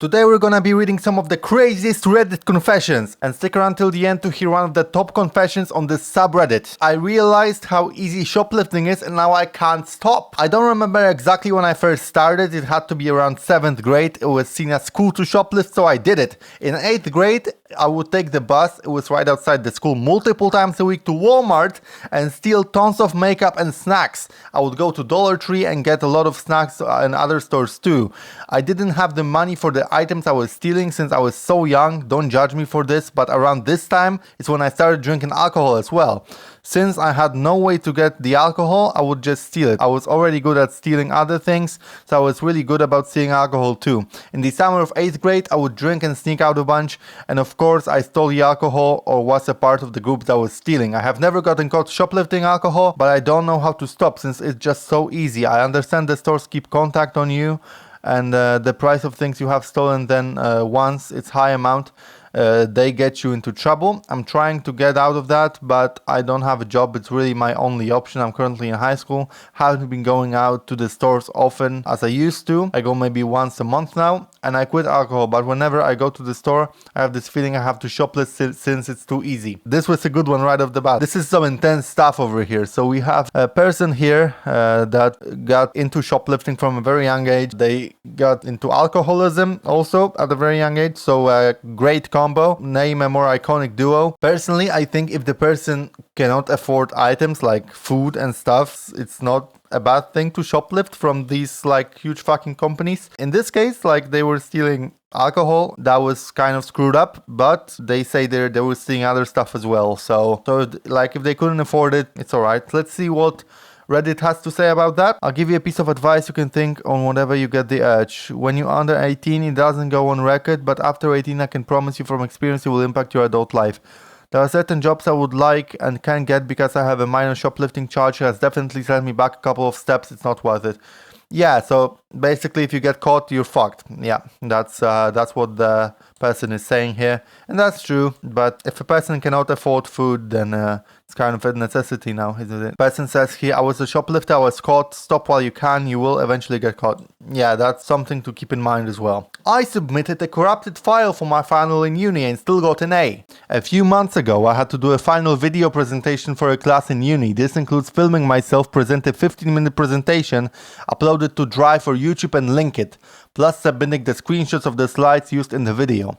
Today we're gonna be reading some of the craziest Reddit confessions, and stick around till the end to hear one of the top confessions on this subreddit. I realized how easy shoplifting is and now I can't stop. I don't remember exactly when I first started, it had to be around 7th grade, it was seen as cool to shoplift, so I did it. In 8th grade, I would take the bus, it was right outside the school, multiple times a week to Walmart and steal tons of makeup and snacks. I would go to Dollar Tree and get a lot of snacks and other stores too. I didn't have the money for the items I was stealing since I was so young, don't judge me for this, but around this time is when I started drinking alcohol as well. Since I had no way to get the alcohol, I would just steal it. I was already good at stealing other things, so I was really good about stealing alcohol too. In the summer of 8th grade, I would drink and sneak out a bunch, and of course I stole the alcohol or was a part of the group that was stealing. I have never gotten caught shoplifting alcohol, but I don't know how to stop since it's just so easy. I understand the stores keep contact on you, and the price of things you have stolen, then once it's high amount, they get you into trouble. I'm trying to get out of that, but I don't have a job. It's really my only option. I'm currently in high school, haven't been going out to the stores often as I used to. I go maybe once a month now, and I quit alcohol, but whenever I go to the store, I have this feeling I have to shoplift since it's too easy. This was a good one right off the bat. This is some intense stuff over here. So we have a person here that got into shoplifting from a very young age. They got into alcoholism also at a very young age, so a great combo. Name a more iconic duo. Personally, I think if the person cannot afford items like food and stuff, it's not a bad thing to shoplift from these like huge fucking companies. In this case, like they were stealing alcohol, that was kind of screwed up, but they say they were stealing other stuff as well. So like if they couldn't afford it, it's alright. Let's see what Reddit has to say about that. I'll give you a piece of advice you can think on whenever you get the urge. When you're under 18, it doesn't go on record, but after 18, I can promise you from experience it will impact your adult life. There are certain jobs I would like and can get because I have a minor shoplifting charge. It has definitely set me back a couple of steps. It's not worth it. Yeah, so basically if you get caught, you're fucked. Yeah, that's what the person is saying here. And that's true, but if a person cannot afford food, then it's kind of a necessity now, isn't it? Person says here, I was a shoplifter, I was caught. Stop while you can, you will eventually get caught. Yeah, that's something to keep in mind as well. I submitted a corrupted file for my final in uni and still got an A. A few months ago, I had to do a final video presentation for a class in uni. This includes filming myself present a 15-minute presentation, upload it to Drive or YouTube and link it, plus submitting the screenshots of the slides used in the video.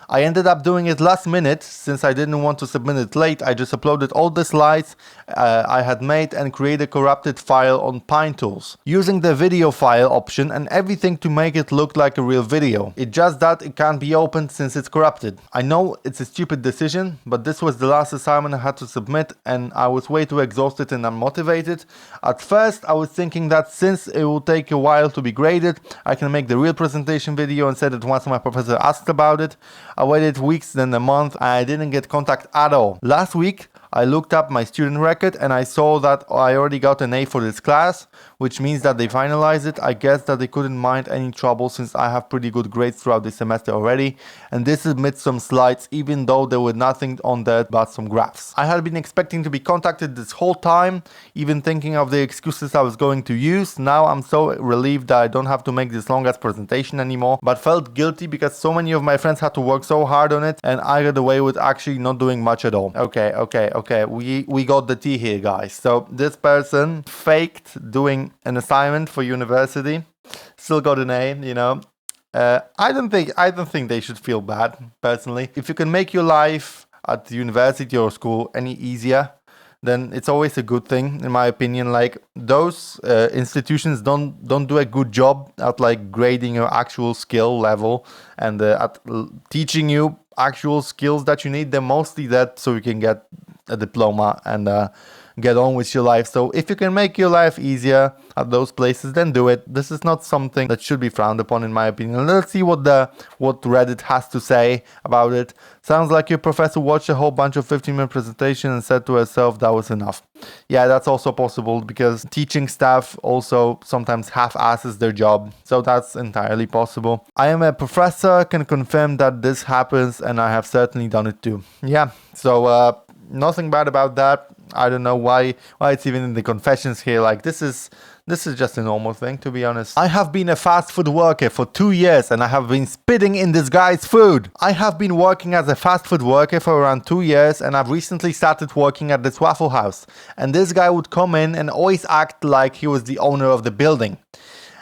I ended up doing it last minute. Since I didn't want to submit it late, I just uploaded all the slides I had made and created a corrupted file on PineTools, using the video file option and everything to make it look like a real video. It's just that it can't be opened since it's corrupted. I know it's a stupid decision, but this was the last assignment I had to submit and I was way too exhausted and unmotivated. At first, I was thinking that since it will take a while to be graded, I can make the real presentation video and said it once my professor asked about it. I waited weeks, then a month, and I didn't get contact at all. Last week, I looked up my student record and I saw that I already got an A for this class, which means that they finalized it. I guess that they couldn't mind any trouble since I have pretty good grades throughout the semester already, and this admits some slides even though there were nothing on that but some graphs. I had been expecting to be contacted this whole time, even thinking of the excuses I was going to use. Now I'm so relieved that I don't have to make this long ass presentation anymore, but felt guilty because so many of my friends had to work so hard on it and I got away with actually not doing much at all. Okay, we got the tea here, guys. So this person faked doing an assignment for university, still got an A, you know. I don't think they should feel bad, personally. If you can make your life at university or school any easier, then it's always a good thing, in my opinion. Like those institutions don't do a good job at like grading your actual skill level and at teaching you actual skills that you need. They're mostly that so you can get a diploma and get on with your life. So if you can make your life easier at those places, then do it. This is not something that should be frowned upon, in my opinion. Let's see what Reddit has to say about it. Sounds like your professor watched a whole bunch of 15-minute presentations and said to herself that was enough. Yeah, that's also possible because teaching staff also sometimes half-asses their job. So that's entirely possible. I am a professor, can confirm that this happens, and I have certainly done it too. Yeah, so nothing bad about that. I don't know why it's even in the confessions here. Like, this is just a normal thing, to be honest. I have been a fast food worker for 2 years and I have been spitting in this guy's food. I have been working as a fast food worker for around 2 years and I've recently started working at this Waffle House. And this guy would come in and always act like he was the owner of the building.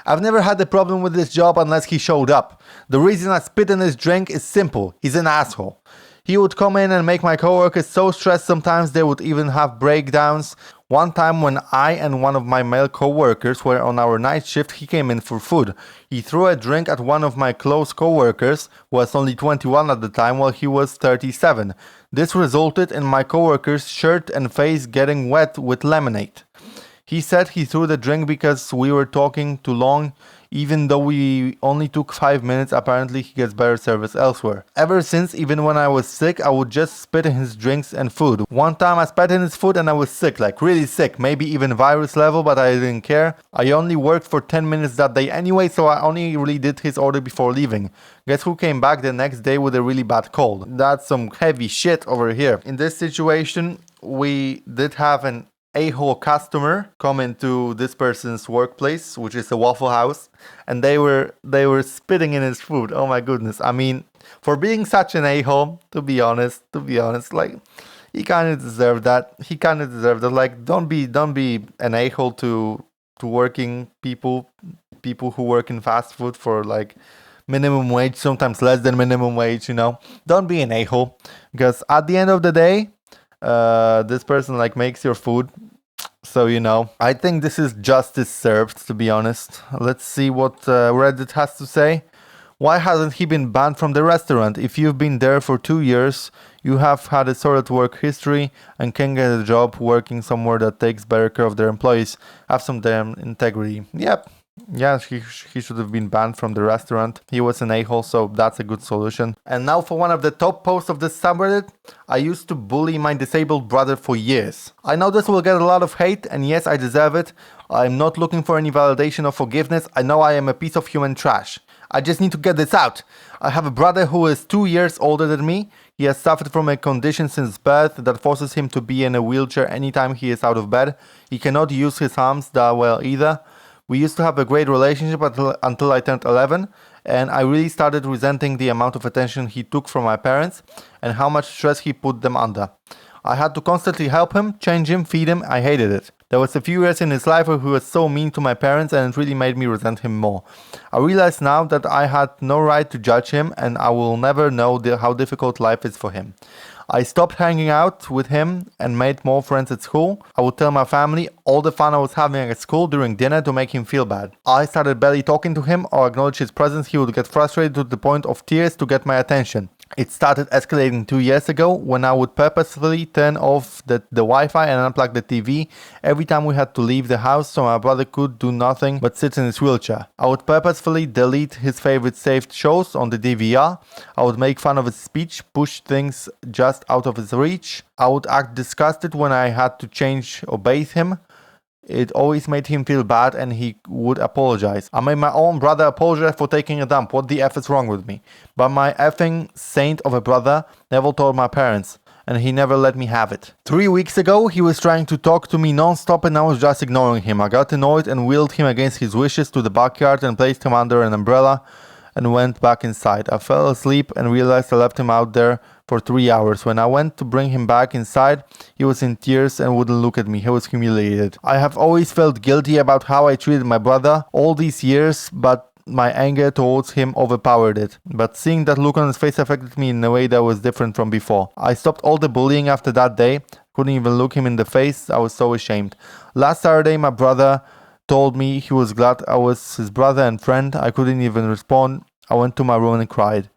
I've never had a problem with this job unless he showed up. The reason I spit in his drink is simple. He's an asshole. He would come in and make my coworkers so stressed sometimes they would even have breakdowns. One time when I and one of my male coworkers were on our night shift, he came in for food. He threw a drink at one of my close coworkers, who was only 21 at the time, while he was 37. This resulted in my coworker's shirt and face getting wet with lemonade. He said he threw the drink because we were talking too long. Even though we only took 5 minutes, apparently he gets better service elsewhere. Ever since, even when I was sick, I would just spit in his drinks and food. One time I spat in his food and I was sick, like really sick, maybe even virus level, but I didn't care. I only worked for 10 minutes that day anyway, so I only really did his order before leaving. Guess who came back the next day with a really bad cold? That's some heavy shit over here. In this situation, we did have an a-hole customer come into this person's workplace, which is a Waffle House, and they were spitting in his food. Oh my goodness. I mean, for being such an a-hole, to be honest, like, he kind of deserved that. Like, don't be an a-hole to working people who work in fast food for like minimum wage, sometimes less than minimum wage, you know. Don't be an a-hole, because at the end of the day, this person like makes your food, so you know, I think this is justice served, to be honest. Let's see what Reddit has to say. Why hasn't he been banned from the restaurant? If you've been there for 2 years, you have had a solid work history and can get a job working somewhere that takes better care of their employees. Have some damn integrity. Yep. Yeah, he should have been banned from the restaurant. He was an a-hole, so that's a good solution. And now for one of the top posts of this subreddit. I used to bully my disabled brother for years. I know this will get a lot of hate, and yes, I deserve it. I'm not looking for any validation or forgiveness. I know I am a piece of human trash. I just need to get this out. I have a brother who is 2 years older than me. He has suffered from a condition since birth that forces him to be in a wheelchair anytime he is out of bed. He cannot use his arms that well either. We used to have a great relationship until I turned 11, and I really started resenting the amount of attention he took from my parents and how much stress he put them under. I had to constantly help him, change him, feed him. I hated it. There was a few years in his life where he was so mean to my parents, and it really made me resent him more. I realize now that I had no right to judge him, and I will never know how difficult life is for him. I stopped hanging out with him and made more friends at school. I would tell my family all the fun I was having at school during dinner to make him feel bad. I started barely talking to him or acknowledge his presence. He would get frustrated to the point of tears to get my attention. It started escalating 2 years ago when I would purposefully turn off the Wi-Fi and unplug the TV every time we had to leave the house so my brother could do nothing but sit in his wheelchair. I would purposefully delete his favorite saved shows on the DVR. I would make fun of his speech, push things just out of his reach. I would act disgusted when I had to change or bathe him. It always made him feel bad and he would apologize. I made my own brother apologize for taking a dump. What the F is wrong with me? But my effing saint of a brother never told my parents, and he never let me have it. 3 weeks ago, he was trying to talk to me non-stop and I was just ignoring him. I got annoyed and wheeled him against his wishes to the backyard and placed him under an umbrella and went back inside. I fell asleep and realized I left him out there for 3 hours. When I went to bring him back inside, he was in tears and wouldn't look at me. He was humiliated. I have always felt guilty about how I treated my brother all these years, but my anger towards him overpowered it. But seeing that look on his face affected me in a way that was different from before. I stopped all the bullying after that day. Couldn't even look him in the face. I was so ashamed. Last Saturday, my brother told me he was glad I was his brother and friend. I couldn't even respond. I went to my room and cried.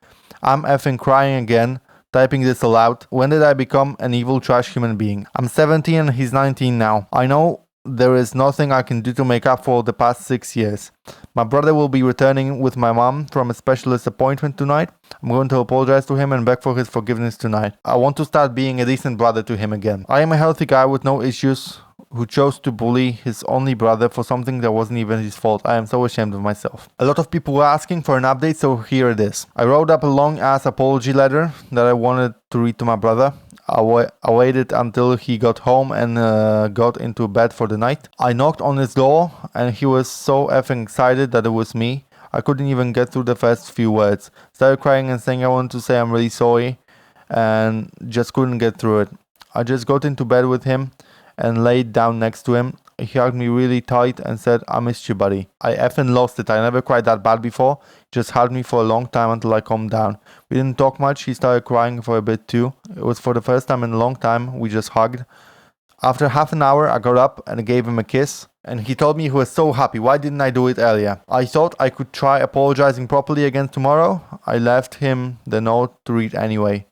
I'm effing crying again, typing this aloud. When did I become an evil trash human being? I'm 17 and he's 19 now. I know there is nothing I can do to make up for the past 6 years. My brother will be returning with my mom from a specialist appointment tonight. I'm going to apologize to him and beg for his forgiveness tonight. I want to start being a decent brother to him again. I am a healthy guy with no issues who chose to bully his only brother for something that wasn't even his fault. I am so ashamed of myself. A lot of people were asking for an update, so here it is. I wrote up a long ass apology letter that I wanted to read to my brother. I waited until he got home and got into bed for the night. I knocked on his door and he was so effing excited that it was me. I couldn't even get through the first few words. Started crying and saying I wanted to say I'm really sorry and just couldn't get through it. I just got into bed with him and laid down next to him. He hugged me really tight and said, I missed you, buddy. I effing lost it. I never cried that bad before. He just hugged me for a long time until I calmed down. We didn't talk much. He started crying for a bit too. It was for the first time in a long time. We just hugged. After half an hour, I got up and gave him a kiss. And he told me he was so happy. Why didn't I do it earlier? I thought I could try apologizing properly again tomorrow. I left him the note to read anyway.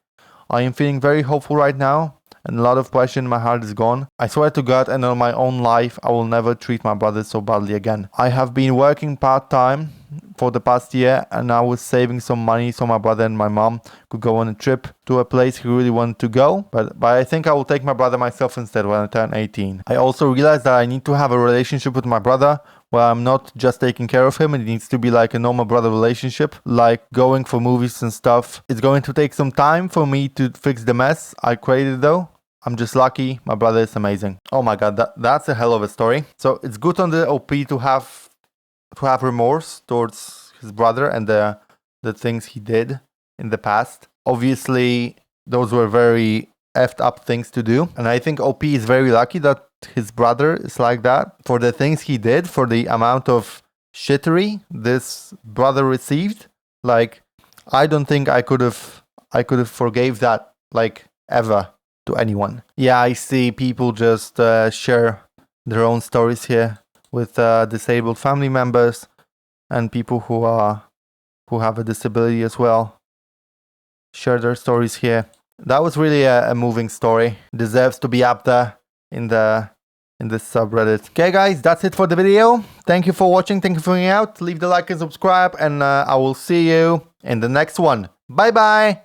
I am feeling very hopeful right now. And a lot of pressure in my heart is gone. I swear to God and on my own life, I will never treat my brother so badly again. I have been working part-time for the past year and I was saving some money so my brother and my mom could go on a trip to a place he really wanted to go. But I think I will take my brother myself instead when I turn 18. I also realized that I need to have a relationship with my brother where I'm not just taking care of him. It needs to be like a normal brother relationship, like going for movies and stuff. It's going to take some time for me to fix the mess I created though. I'm just lucky. My brother is amazing. Oh my God, that's a hell of a story. So it's good on the OP to have remorse towards his brother and the things he did in the past. Obviously, those were very effed up things to do. And I think OP is very lucky that his brother is like that. For the things he did, for the amount of shittery this brother received, like, I don't think I could have forgave that, like, ever to anyone. Yeah, I see people just share their own stories here with disabled family members and people who have a disability as well. Share their stories here. That was really a moving story. Deserves to be up there in this subreddit. Okay guys, that's it for the video. Thank you for watching. Thank you for hanging out. Leave the like and subscribe and I will see you in the next one. Bye bye.